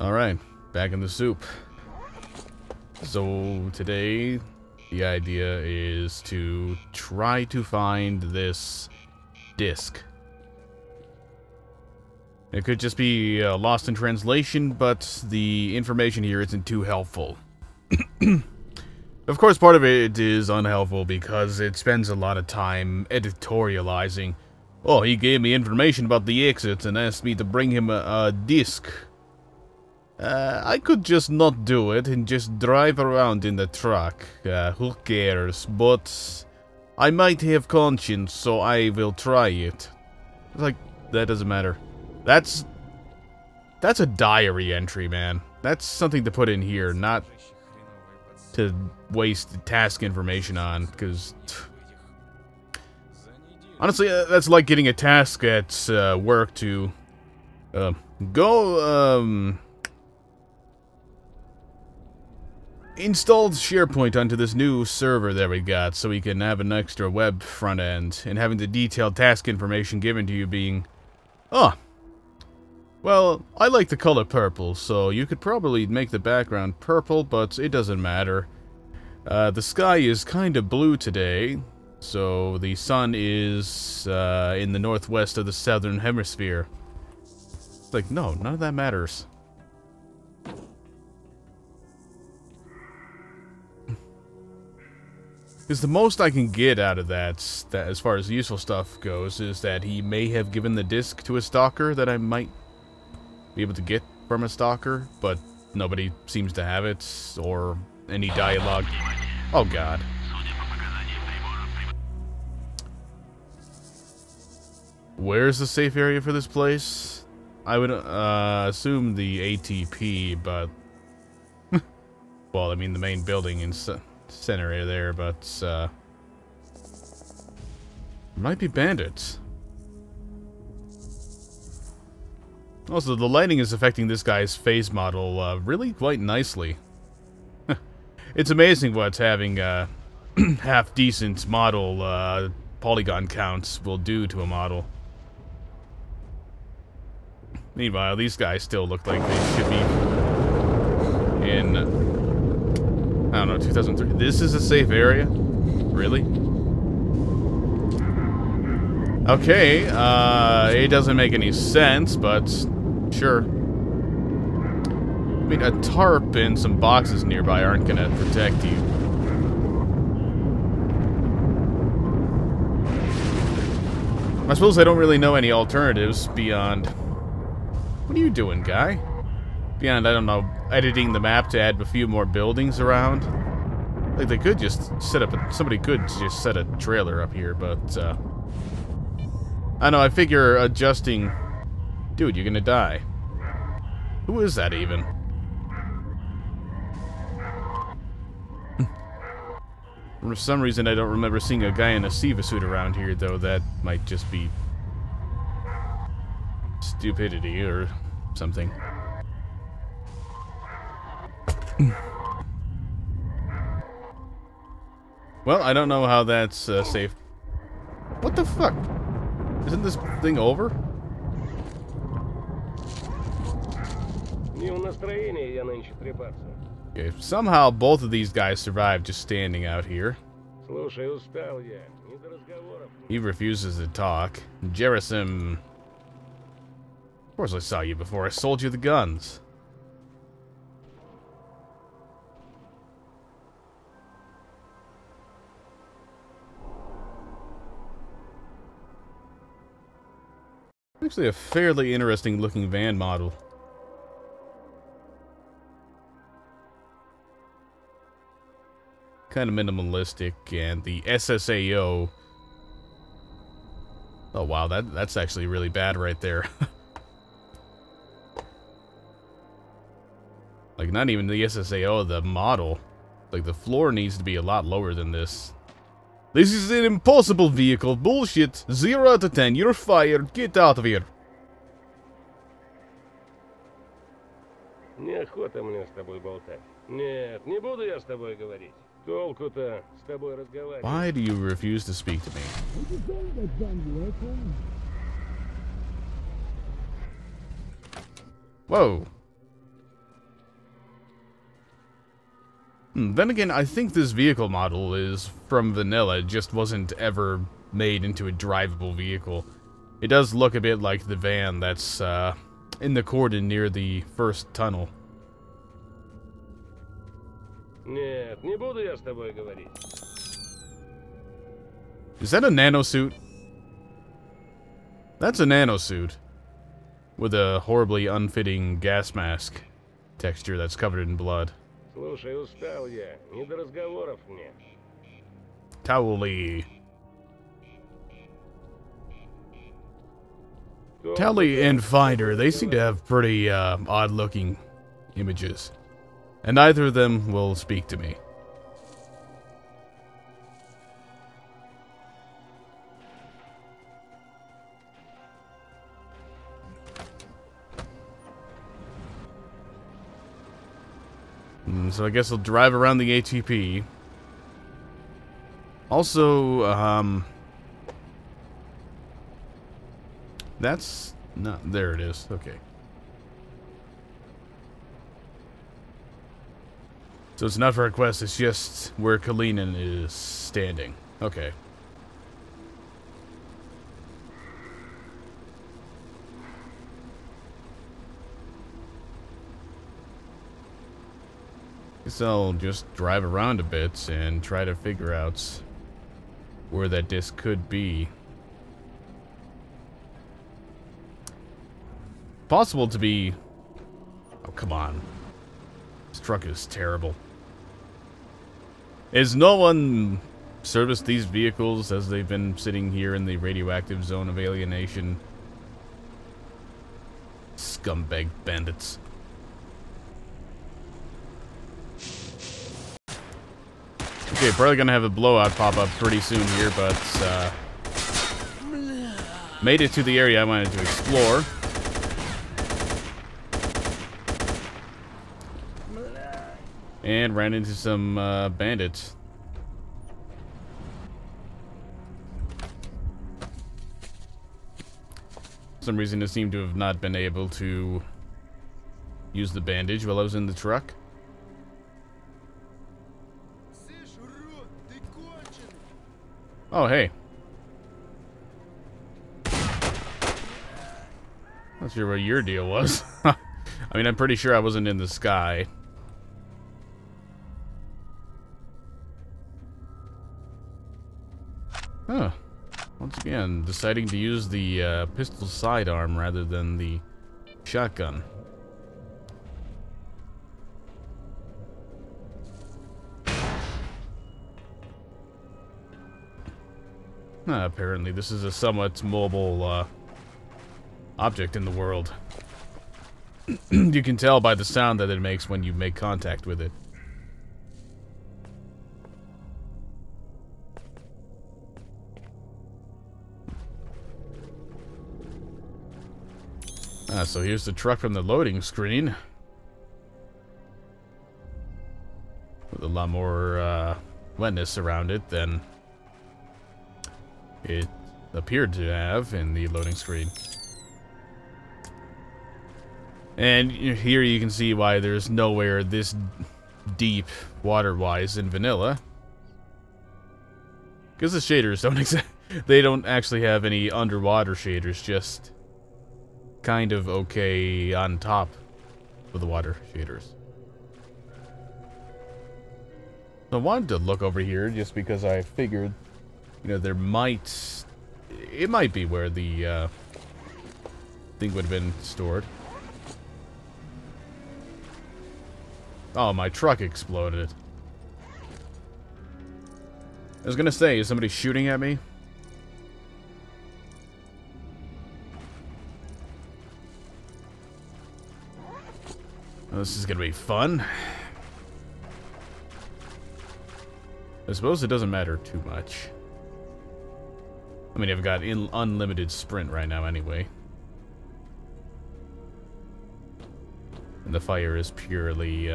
Alright, back in the soup. So today, the idea is to try to find this disc. It could just be lost in translation, but the information here isn't too helpful. Of course, part of it is unhelpful because it spends a lot of time editorializing. Oh, he gave me information about the exits and asked me to bring him a disc. I could just not do it and just drive around in the truck. Who cares? But I might have conscience, so I will try it. Like, that doesn't matter. That's a diary entry, man. That's something to put in here, not to waste task information on, because honestly, that's like getting a task at work to go install SharePoint onto this new server that we got so we can have an extra web front end, and having the detailed task information given to you being, oh, well, I like the color purple, so you could probably make the background purple, but it doesn't matter. The sky is kind of blue today, so the sun is in the northwest of the southern hemisphere. It's like, no, none of that matters. Because the most I can get out of that, as far as useful stuff goes, is that he may have given the disc to a stalker that I might be able to get from a stalker, but nobody seems to have it, or any dialogue. Oh god. Where's the safe area for this place? I would assume the ATP, but well, I mean the main building in center area there, but might be bandits. Also, the lighting is affecting this guy's face model really quite nicely. It's amazing what having half-decent model polygon counts will do to a model. Meanwhile, these guys still look like they should be in, I don't know, 2003. This is a safe area? Really? Okay, it doesn't make any sense, but sure. I mean, a tarp and some boxes nearby aren't gonna protect you. I suppose I don't really know any alternatives beyond... What are you doing, guy? Beyond, I don't know, editing the map to add a few more buildings around. Like, they could just set up a... Somebody could just set a trailer up here, but, I don't know, I figure adjusting... Dude, you're gonna die. Who is that, even? For some reason, I don't remember seeing a guy in a Siva suit around here, though. That might just be... stupidity or something. Well, I don't know how that's safe. What the fuck? Isn't this thing over? Okay, somehow both of these guys survived just standing out here. He refuses to talk. Jerasim. Of course I saw you before I sold you the guns. Actually a fairly interesting looking van model. Kind of minimalistic, and the SSAO. Oh wow, that's actually really bad right there. Like, not even the SSAO, the model. Like, the floor needs to be a lot lower than this. This is an impossible vehicle. Bullshit. 0 out of 10. You're fired. Get out of here. Неохота мне с тобой болтать. Нет, не буду я с тобой говорить. Толку-то с тобой разговаривать. Why do you refuse to speak to me? Whoa. Then again, I think this vehicle model is from vanilla. It just wasn't ever made into a drivable vehicle. It does look a bit like the van that's in the cordon near the first tunnel. Нет, не буду я с тобой говорить. Is that a nanosuit? That's a nanosuit. With a horribly unfitting gas mask texture that's covered in blood. Слушай, устал я. Не до разговоров мне. Towley. Tally and Finder, they seem to have pretty odd-looking images. And neither of them will speak to me. So I guess I'll drive around the ATP. Also, that's not... There it is. Okay. So it's not for a quest, it's just where Kalinin is standing. Okay. Guess I'll just drive around a bit and try to figure out where that disc could be. Possible to be... Oh, come on. This truck is terrible. Has no one serviced these vehicles as they've been sitting here in the radioactive zone of alienation? Scumbag bandits. Okay, probably gonna have a blowout pop up pretty soon here, but made it to the area I wanted to explore. And ran into some bandits. For some reason, I seem to have not been able to use the bandage while I was in the truck. Oh, hey. Not sure what your deal was. I mean, I'm pretty sure I wasn't in the sky. Huh. Once again, deciding to use the pistol sidearm rather than the shotgun. Apparently, this is a somewhat mobile object in the world. You can tell by the sound that it makes when you make contact with it. So here's the truck from the loading screen. With a lot more wetness around it than it appeared to have in the loading screen. And here you can see why there's nowhere this deep water-wise in vanilla. Because the shaders don't they don't actually have any underwater shaders, just kind of okay on top of the water shaders. I wanted to look over here just because I figured, you know, it might be where the thing would have been stored. Oh, my truck exploded. I was gonna say, is somebody shooting at me? Oh, this is gonna be fun. I suppose it doesn't matter too much. I mean, I've got unlimited sprint right now anyway. And the fire is purely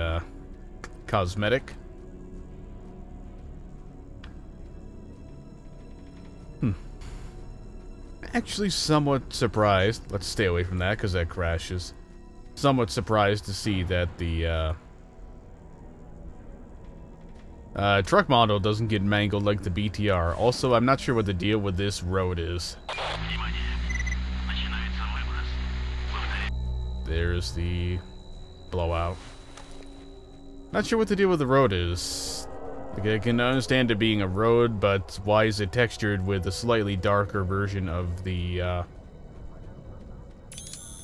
cosmetic. Actually somewhat surprised. Let's stay away from that because that crashes. Somewhat surprised to see that the Truck model doesn't get mangled like the BTR. Also, I'm not sure what the deal with this road is. There's the blowout. Not sure what the deal with the road is. Like, I can understand it being a road, but why is it textured with a slightly darker version of the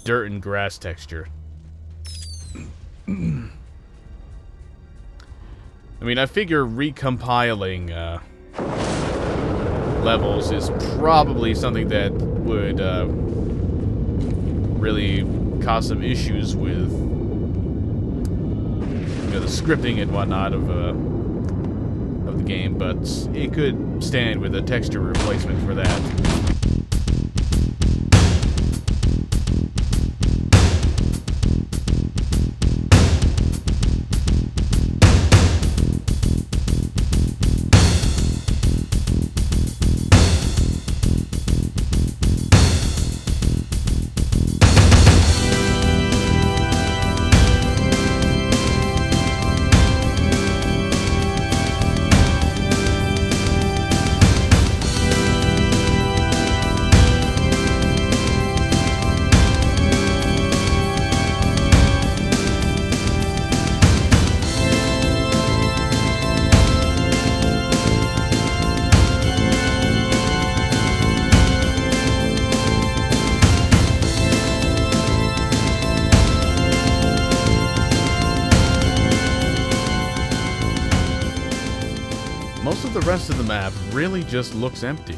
dirt and grass texture? I mean, I figure recompiling levels is probably something that would really cause some issues with, you know, the scripting and whatnot of the game, but it could stand with a texture replacement for that. Most of the rest of the map really just looks empty.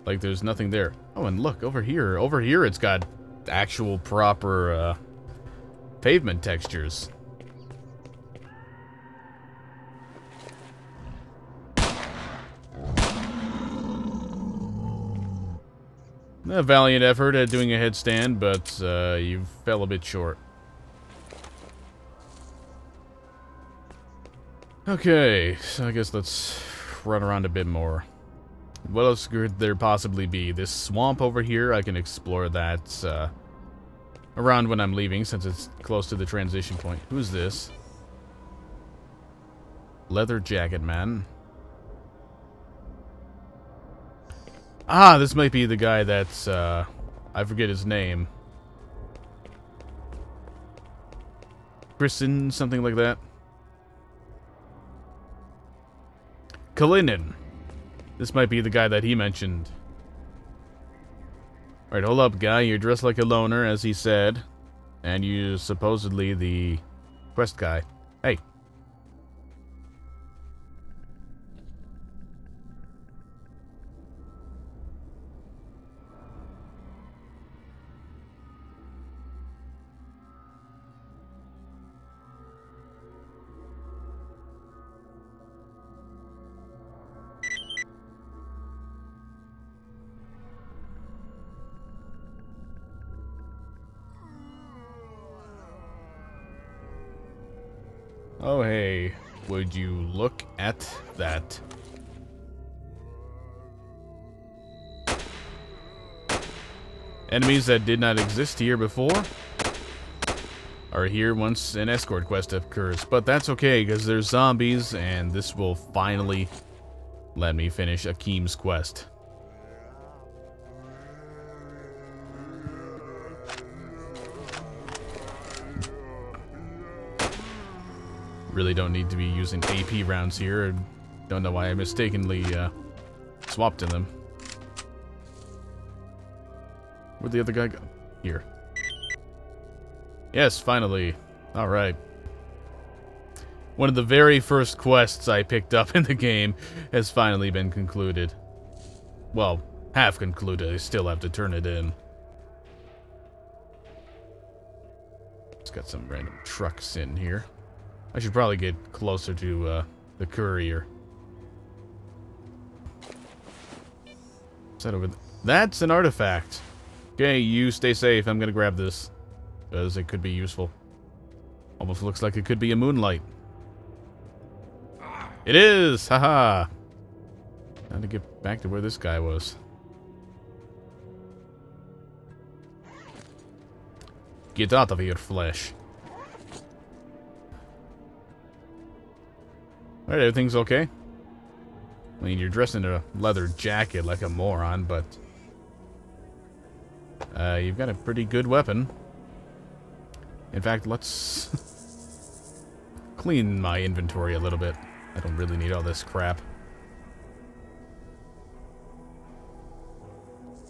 Like there's nothing there. Oh, and look, over here. Over here it's got actual proper pavement textures. A valiant effort at doing a headstand, but you fell a bit short. Okay, so I guess let's run around a bit more. What else could there possibly be? This swamp over here, I can explore that around when I'm leaving, since it's close to the transition point. Who's this? Leather jacket man. Ah, this might be the guy that's, I forget his name. Kristen, something like that. Kalinin. This might be the guy that he mentioned. Alright, hold up, guy. You're dressed like a loner, as he said. And you're supposedly the quest guy. Hey. Oh, hey, would you look at that? Enemies that did not exist here before are here once an escort quest occurs, but that's okay, because there's zombies, and this will finally let me finish Akeem's quest. Really don't need to be using AP rounds here. Don't know why I mistakenly swapped in them. Where'd the other guy go? Here. Yes, finally. Alright. One of the very first quests I picked up in the game has finally been concluded. Well, half concluded. I still have to turn it in. It's got some random trucks in here. I should probably get closer to the courier. Is that over there? That's an artifact. Okay, you stay safe. I'm gonna grab this, because it could be useful. Almost looks like it could be a moonlight. It is! Haha! Time to get back to where this guy was. Get out of here, flesh. Alright, everything's okay. I mean, you're dressed in a leather jacket like a moron, but... you've got a pretty good weapon. In fact, let's... clean my inventory a little bit. I don't really need all this crap.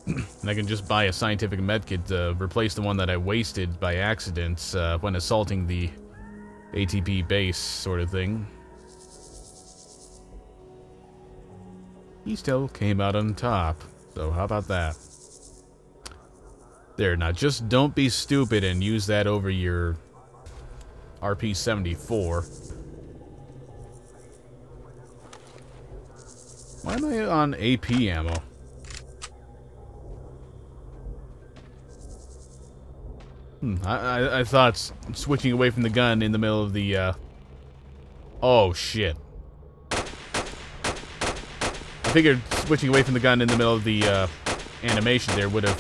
And I can just buy a scientific medkit to replace the one that I wasted by accident when assaulting the ATP base sort of thing. He still came out on top, so how about that? There, now just don't be stupid and use that over your RP-74. Why am I on AP ammo? I thought switching away from the gun in the middle of the, oh, shit. I figured switching away from the gun in the middle of the, animation there would have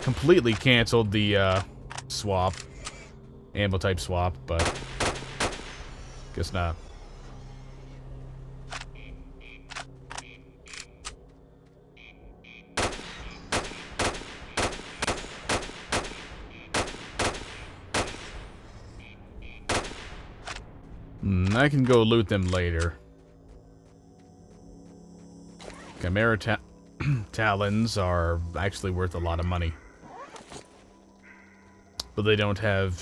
completely canceled the, swap. Ammo type swap, but... guess not. I can go loot them later. Chimera talons are actually worth a lot of money. But they don't have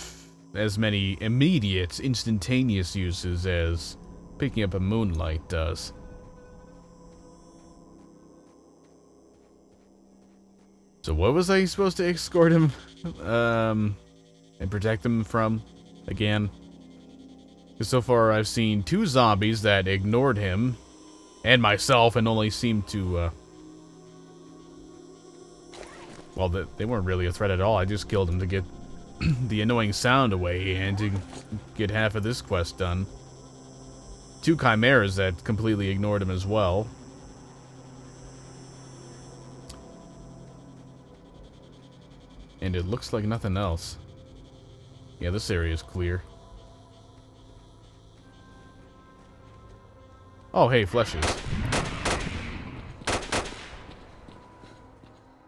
as many immediate, instantaneous uses as picking up a moonlight does. So what was I supposed to escort him and protect him from again? Because so far I've seen 2 zombies that ignored him and myself and only seemed to, well, they weren't really a threat at all. I just killed them to get the annoying sound away and to get half of this quest done. 2 chimeras that completely ignored him as well. And it looks like nothing else. Yeah, this area is clear. Oh, hey, fleshes.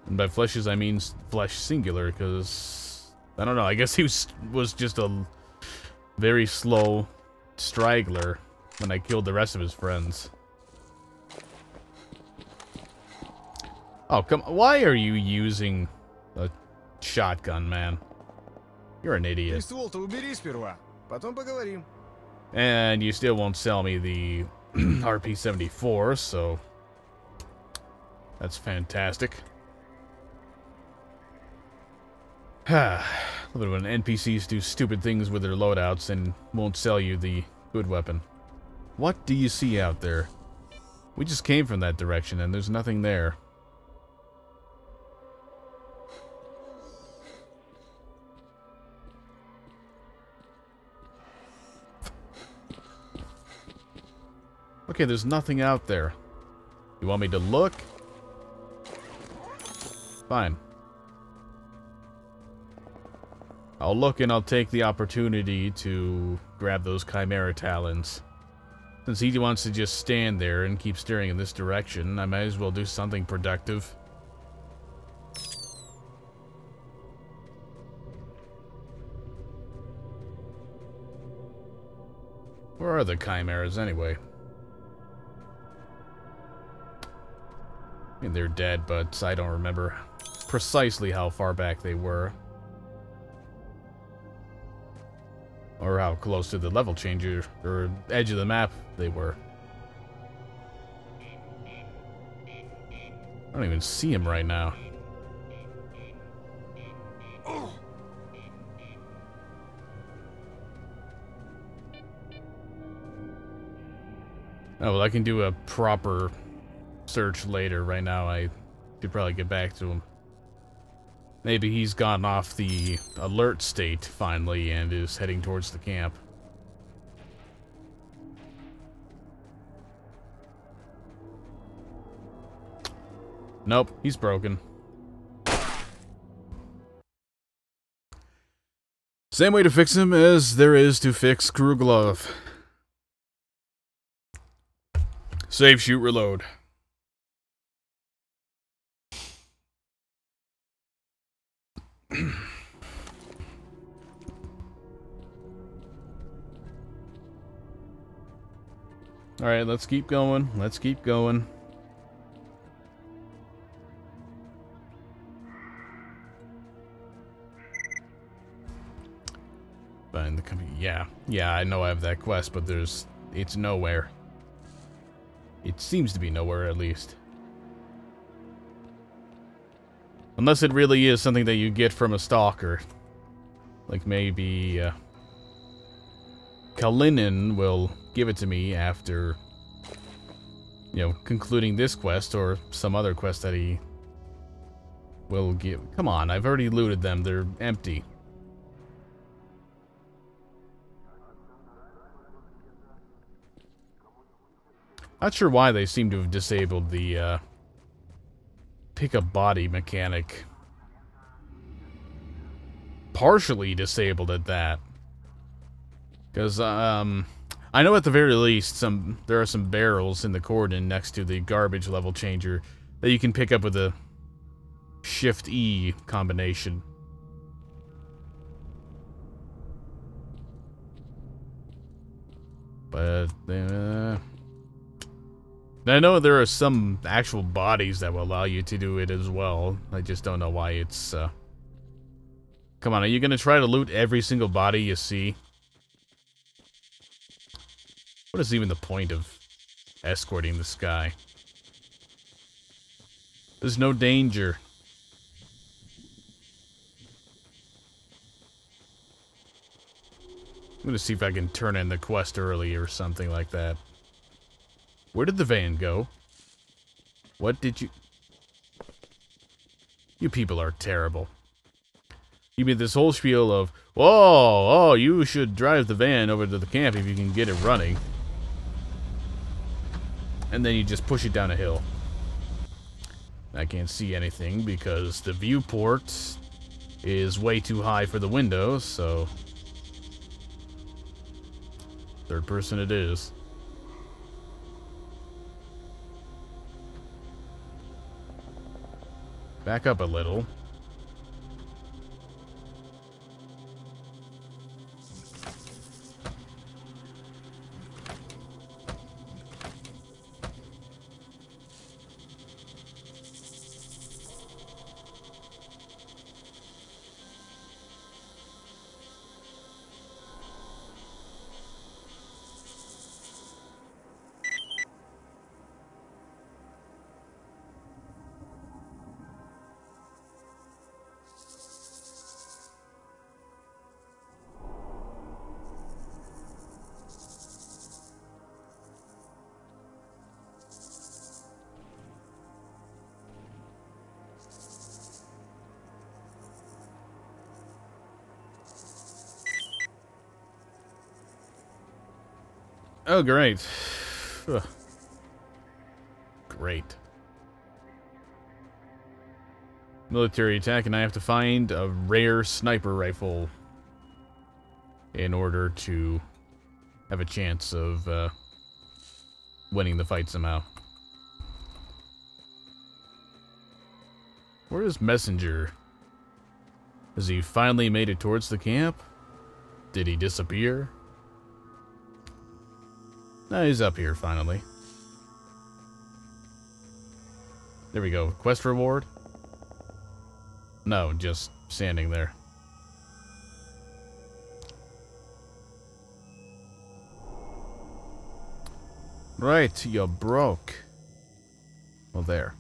And by fleshes, I mean flesh singular, because... I don't know, I guess he was just a very slow straggler when I killed the rest of his friends. Oh, come on. Why are you using a shotgun, man? You're an idiot. And you still won't sell me the RP-74, so that's fantastic. Love it when NPCs do stupid things with their loadouts and won't sell you the good weapon. What do you see out there? We just came from that direction and there's nothing there. Okay, there's nothing out there. You want me to look? Fine. I'll look and I'll take the opportunity to grab those chimera talons. Since he wants to just stand there and keep staring in this direction, I might as well do something productive. Where are the chimeras anyway? I mean, they're dead, but I don't remember precisely how far back they were. Or how close to the level changer, or edge of the map they were. I don't even see him right now. Oh, well, I can do a proper search later. Right now, I should probably get back to him. Maybe he's gotten off the alert state, finally, and is heading towards the camp. Nope, he's broken. Same way to fix him as there is to fix Kruglov. Save, shoot, reload. Alright, let's keep going. Let's keep going. Find the company. Yeah, I know I have that quest, but it's nowhere. It seems to be nowhere, at least. Unless it really is something that you get from a stalker. Like maybe, Kalinin will give it to me after, you know, concluding this quest or some other quest that he will give. Come on, I've already looted them. They're empty. Not sure why they seem to have disabled the, pick a body mechanic. Partially disabled at that. Because, I know at the very least there are some barrels in the cordon next to the garbage level changer that you can pick up with a Shift-E combination. But, I know there are some actual bodies that will allow you to do it as well. I just don't know why it's, Come on, are you gonna try to loot every single body you see? What is even the point of escorting this guy? There's no danger. I'm gonna see if I can turn in the quest early or something like that. Where did the van go? What did you... You people are terrible. You made this whole spiel of, oh, you should drive the van over to the camp if you can get it running. And then you just push it down a hill. I can't see anything because the viewport is way too high for the window, so... Third person it is. Back up a little. Oh, great. Ugh. Great. Military attack, and I have to find a rare sniper rifle in order to have a chance of winning the fight somehow. Where is Messenger? Has he finally made it towards the camp? Did he disappear? No, he's up here finally. There we go. Quest reward? No, just standing there. Right, you're broke. Well, there.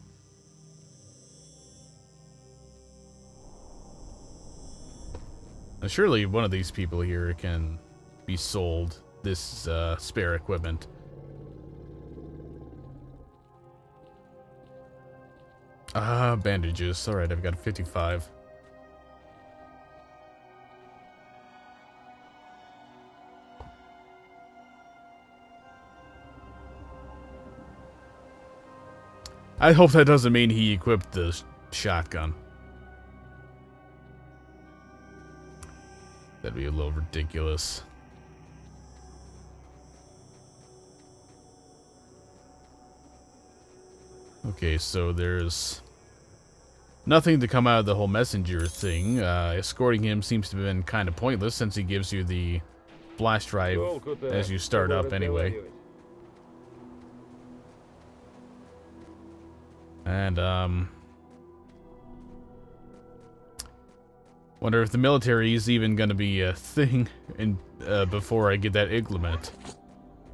Now, surely one of these people here can be sold this spare equipment. Bandages. Alright, I've got 55. I hope that doesn't mean he equipped the shotgun. That'd be a little ridiculous. Okay, so there's nothing to come out of the whole messenger thing. Escorting him seems to have been kind of pointless since he gives you the flash drive as you start up anyway. And, wonder if the military is even going to be a thing before I get that Iglomet.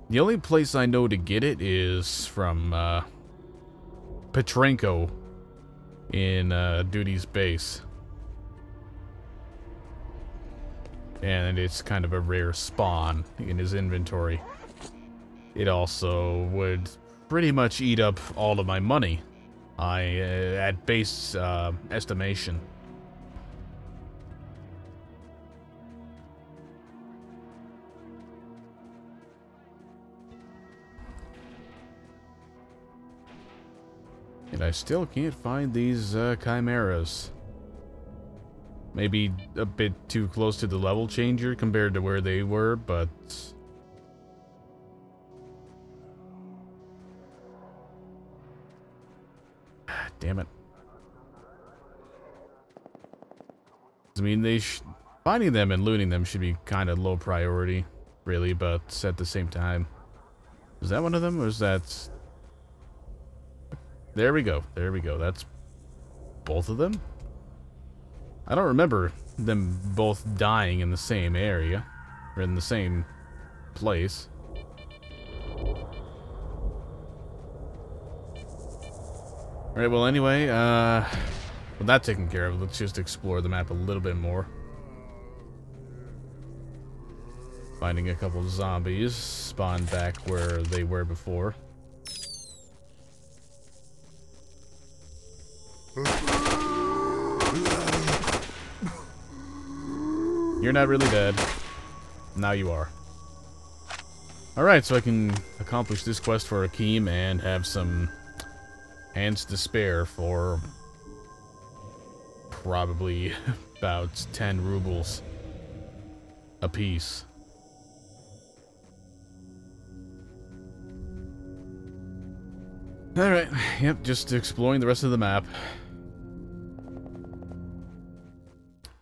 The only place I know to get it is from, Petrenko in, Duty's base. And it's kind of a rare spawn in his inventory. It also would pretty much eat up all of my money. At base, estimation. And I still can't find these, chimeras. Maybe a bit too close to the level changer compared to where they were, but... Damn it. I mean, finding them and looting them should be kind of low priority, really, but at the same time... Is that one of them, or is that... There we go, there we go. That's both of them? I don't remember them both dying in the same area, or in the same place. Alright, well anyway, with that taken care of, let's just explore the map a little bit more. Finding a couple of zombies spawned back where they were before. You're not really dead. Now you are. Alright, so I can accomplish this quest for Akeem and have some hands to spare for probably about 10 rubles a piece. Alright, yep, just exploring the rest of the map.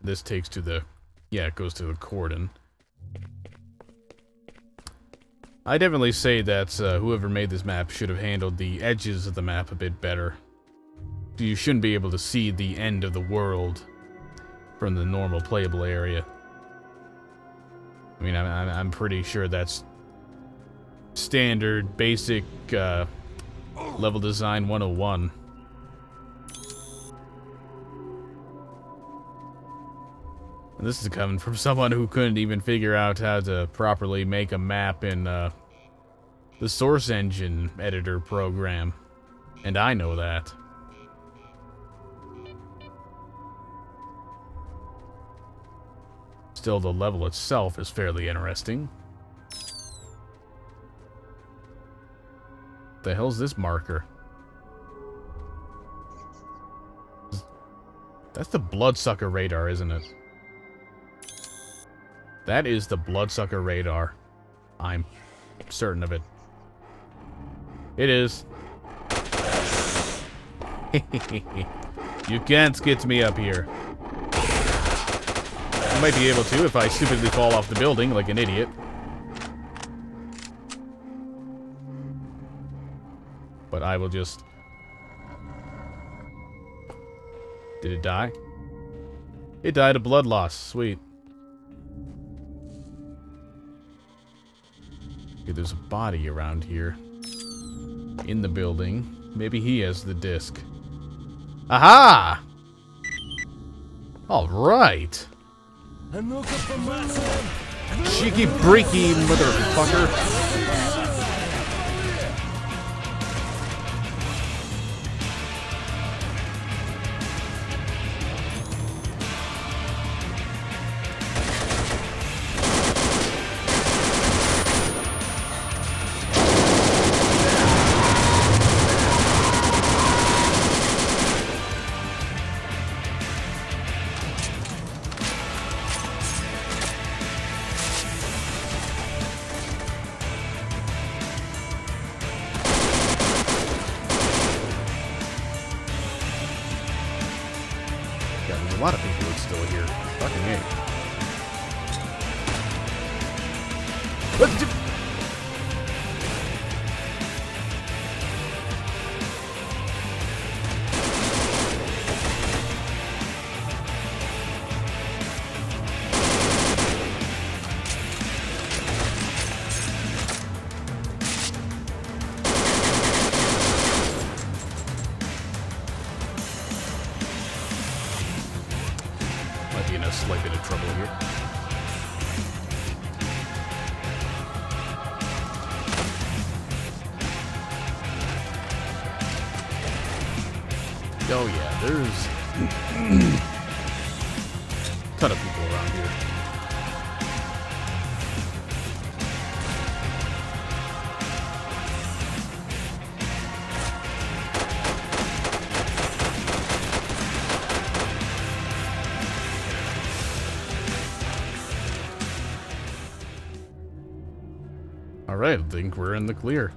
This takes to the... Yeah, it goes to the cordon. I definitely say that whoever made this map should have handled the edges of the map a bit better. You shouldn't be able to see the end of the world from the normal playable area. I mean, I'm pretty sure that's standard, basic, level design 101. And this is coming from someone who couldn't even figure out how to properly make a map in the Source Engine editor program. And I know that. Still, the level itself is fairly interesting. What the hell's this marker? That's the bloodsucker radar, isn't it? That is the bloodsucker radar. I'm certain of it. It is. You can't get me up here. I might be able to if I stupidly fall off the building like an idiot. But I will just... Did it die? It died of blood loss. Sweet. Okay, there's a body around here. In the building. Maybe he has the disc. Aha! Alright. Cheeky breaky motherfucker. Oh yeah, there's a ton of people around here. Alright, I think we're in the clear.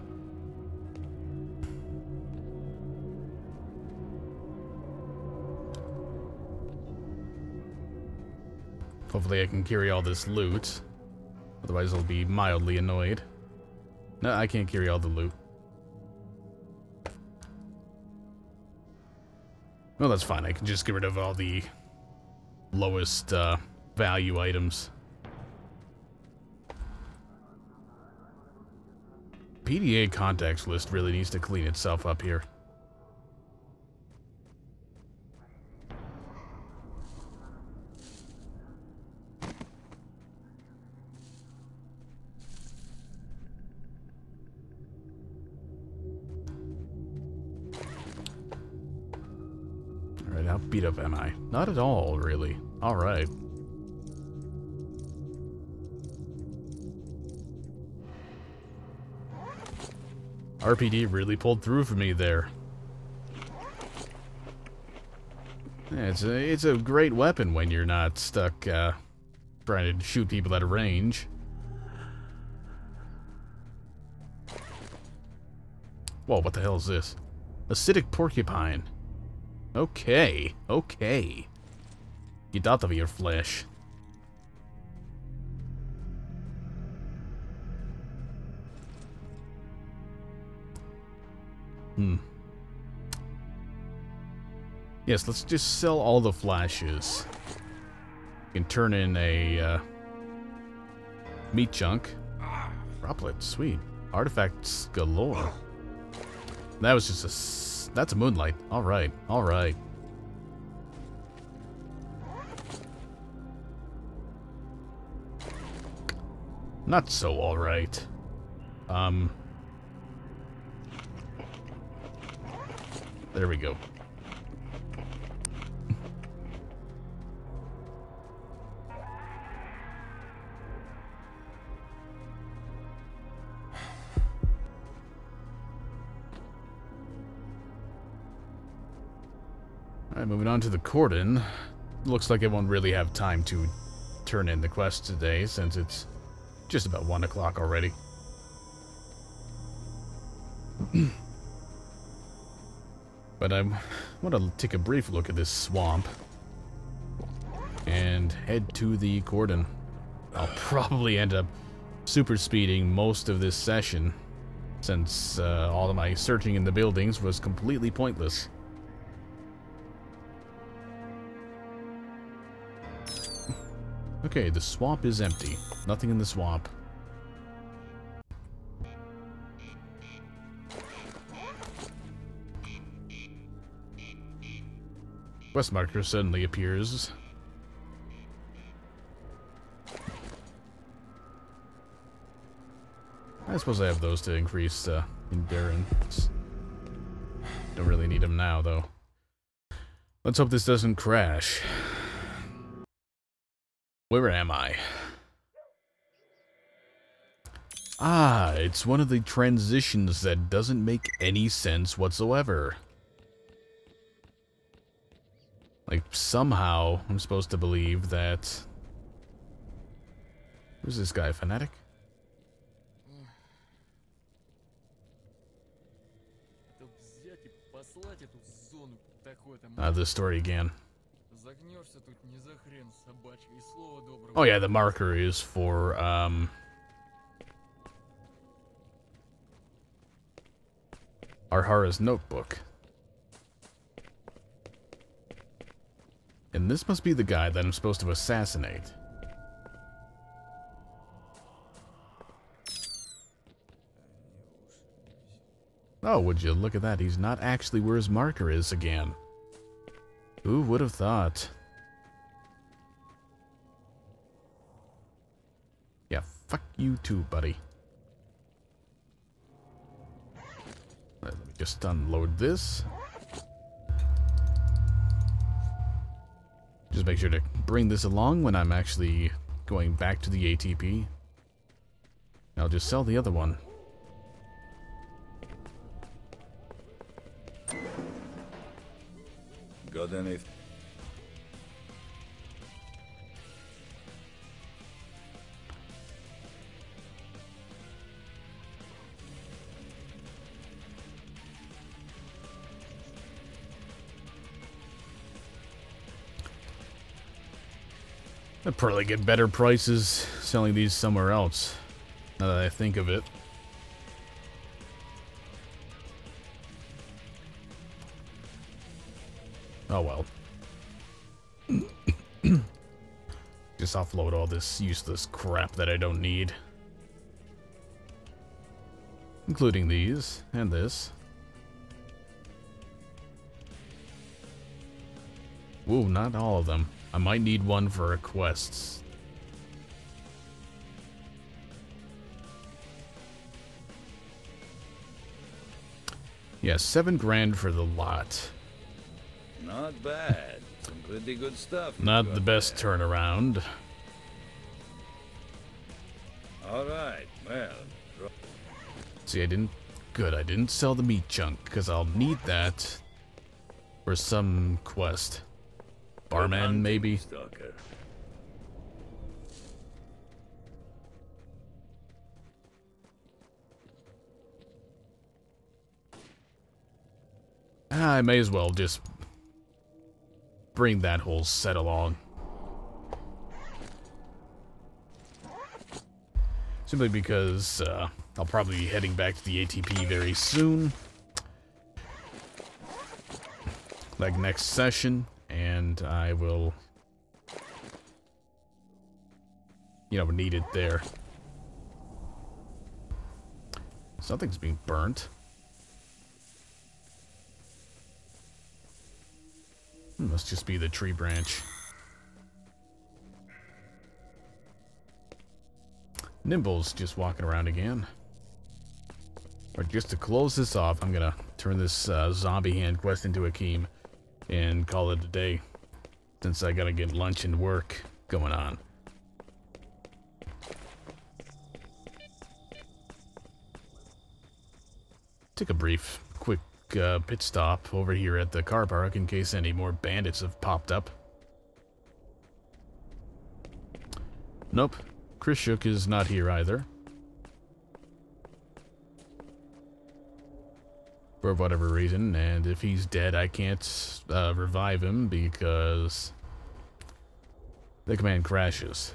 Hopefully I can carry all this loot. Otherwise I'll be mildly annoyed. No, I can't carry all the loot. Well, that's fine. I can just get rid of all the lowest value items. PDA contacts list really needs to clean itself up here. Alright, how beat up am I? Not at all, really. Alright. RPD really pulled through for me there. Yeah, it's a great weapon when you're not stuck trying to shoot people at a range. Whoa, what the hell is this? Acidic porcupine. Okay, okay. Get out of your flesh. Yes, let's just sell all the flashes. You can turn in a meat chunk. Droplet, sweet. Artifacts galore. That was just a... That's a moonlight. Alright, alright. Not so alright. There we go. Alright, moving on to the cordon. Looks like I won't really have time to turn in the quest today, since it's just about 1 o'clock already. But I want to take a brief look at this swamp and head to the cordon. I'll probably end up super speeding most of this session, since all of my searching in the buildings was completely pointless. Okay, the swamp is empty. Nothing in the swamp. Quest marker suddenly appears. I suppose I have those to increase endurance. Don't really need them now, though. Let's hope this doesn't crash. Where am I? Ah, it's one of the transitions that doesn't make any sense whatsoever. Like, somehow, I'm supposed to believe that... Who's this guy, Fanatic? This story again. Oh yeah, the marker is for, Arhara's notebook. And this must be the guy that I'm supposed to assassinate. Oh, would you look at that? He's not actually where his marker is again. Who would have thought? Yeah, fuck you too, buddy. Let me just unload this. just make sure to bring this along when I'm actually going back to the ATP. I'll just sell the other one. Got anything? I'd probably get better prices selling these somewhere else, now that I think of it. Oh well. Just offload all this useless crap that I don't need. Including these, and this. Ooh, not all of them. I might need one for quests. Yeah, 7 grand for the lot. Not bad. Some pretty good stuff. Not the best turnaround. Alright, well. See, I didn't sell the meat chunk, because I'll need that for some quest. Barman, maybe? Stalker. I may as well just bring that whole set along. Simply because I'll probably be heading back to the ATP very soon. Like next session, and I will, you know, need it there. Something's being burnt. Must just be the tree branch. Nimble's just walking around again. Or just to close this off, I'm gonna turn this zombie hand quest into a Keem and call it a day, since I gotta get lunch and work going on. Take a brief, quick pit stop over here at the car park in case any more bandits have popped up. Nope, Krishuk is not here either. For whatever reason, and if he's dead, I can't revive him because the command crashes.